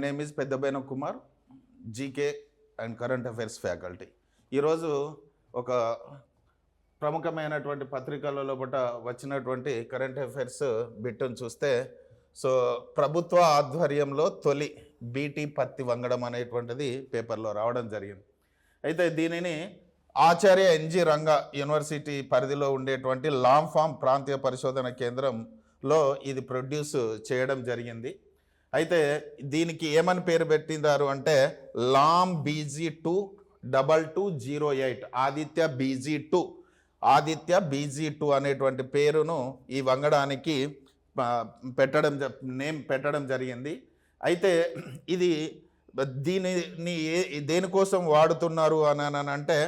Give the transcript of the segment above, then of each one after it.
Name is Peddabaina Kumar, GK and current affairs faculty. ఈరోజు ఒక ప్రముఖమైనటువంటి పత్రికలలో వచ్చినటువంటి కరెంట్ అఫైర్స్ బిట్టును చూస్తే, సో ప్రభుత్వ ఆధ్వర్యంలో తొలి బీటీ పత్తి వంగడం అనేటువంటిది పేపర్లో రావడం జరిగింది. అయితే దీనిని ఆచార్య ఎన్జి రంగా యూనివర్సిటీ పరిధిలో ఉండేటువంటి లాంఫామ్ ప్రాంతీయ పరిశోధన కేంద్రంలో ఇది ప్రొడ్యూస్ చేయడం జరిగింది. అయితే దీనికి ఏమని పేరు పెట్టిందారు అంటే లామ్ BG22208 ఆదిత్య BG2 అనేటువంటి పేరును ఈ వంగడానికి పెట్టడం జరిగింది. అయితే ఇది దీనిని దేనికోసం వాడుతున్నారు అని అంటే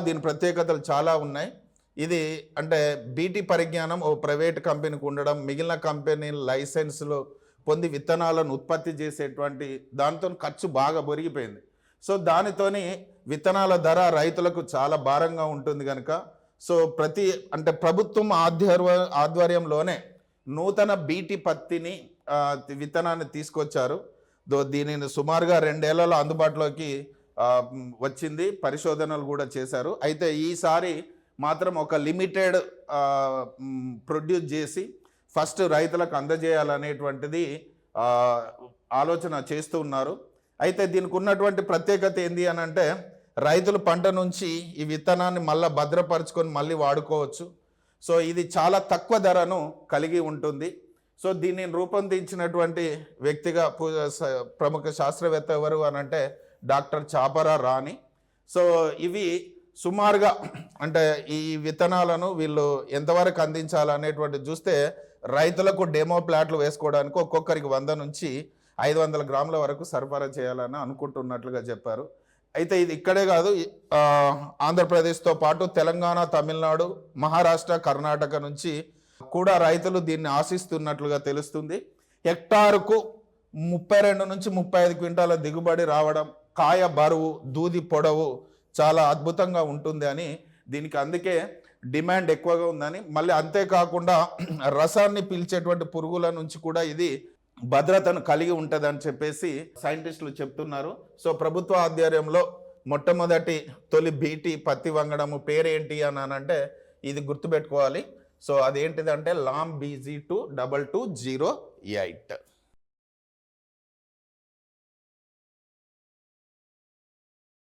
దీని ప్రత్యేకతలు చాలా ఉన్నాయి. ఇది అంటే బీటీ పరిజ్ఞానం ఓ ప్రైవేట్ కంపెనీకి ఉండడం, మిగిలిన కంపెనీ లైసెన్సులు పొంది విత్తనాలను ఉత్పత్తి చేసేటువంటి దాంతో ఖర్చు బాగా పెరిగిపోయింది. సో దానితోని విత్తనాల ధర రైతులకు చాలా భారంగా ఉంటుంది కనుక ప్రభుత్వం ఆధ్వర్యంలోనే నూతన బీటీ పత్తిని విత్తనాన్ని తీసుకొచ్చారు. దీనిని సుమారుగా 2 ఏళ్లలో అందుబాటులోకి వచ్చింది, పరిశోధనలు కూడా చేశారు. అయితే ఈసారి మాత్రం ఒక లిమిటెడ్ ప్రొడ్యూస్ చేసి ఫస్ట్ రైతులకు అందజేయాలనేటువంటిది ఆలోచన చేస్తూ ఉన్నారు. అయితే దీనికి ఉన్నటువంటి ప్రత్యేకత ఏంది అని అంటే రైతులు పంట నుంచి ఈ విత్తనాన్ని మళ్ళీ భద్రపరుచుకొని మళ్ళీ వాడుకోవచ్చు. సో ఇది చాలా తక్కువ ధరను కలిగి ఉంటుంది. సో దీన్ని రూపొందించినటువంటి వ్యక్తిగా ప్రముఖ శాస్త్రవేత్త ఎవరు అని అంటే డాక్టర్ చాపరా రాణి. సో ఇవి సుమారుగా అంటే ఈ విత్తనాలను వీళ్ళు ఎంతవరకు అందించాలనేటువంటి చూస్తే రైతులకు డెమో ప్లాట్లు వేసుకోవడానికి ఒక్కొక్కరికి 100 నుంచి 500 గ్రాముల వరకు సరఫరా చేయాలని అనుకుంటున్నట్లుగా చెప్పారు. అయితే ఇది ఇక్కడే కాదు, ఆంధ్రప్రదేశ్తో పాటు తెలంగాణ, తమిళనాడు, మహారాష్ట్ర, కర్ణాటక నుంచి కూడా రైతులు దీన్ని ఆశిస్తున్నట్లుగా తెలుస్తుంది. హెక్టారుకు 32 నుంచి 35 క్వింటాల దిగుబడి రావడం, కాయ బరువు, దూది పొడవు చాలా అద్భుతంగా ఉంటుంది అని దీనికి అందుకే డిమాండ్ ఎక్కువగా ఉందని, మళ్ళీ అంతేకాకుండా రసాన్ని పీల్చేటువంటి పురుగుల నుంచి కూడా ఇది భద్రతను కలిగి ఉంటుందని చెప్పేసి సైంటిస్టులు చెప్తున్నారు. సో ప్రభుత్వ ఆధ్వర్యంలో మొట్టమొదటి తొలి బీటీ పత్తి వంగడము పేరేంటి అని అంటే ఇది గుర్తుపెట్టుకోవాలి. సో అదేంటిదంటే లామ్ BG22208.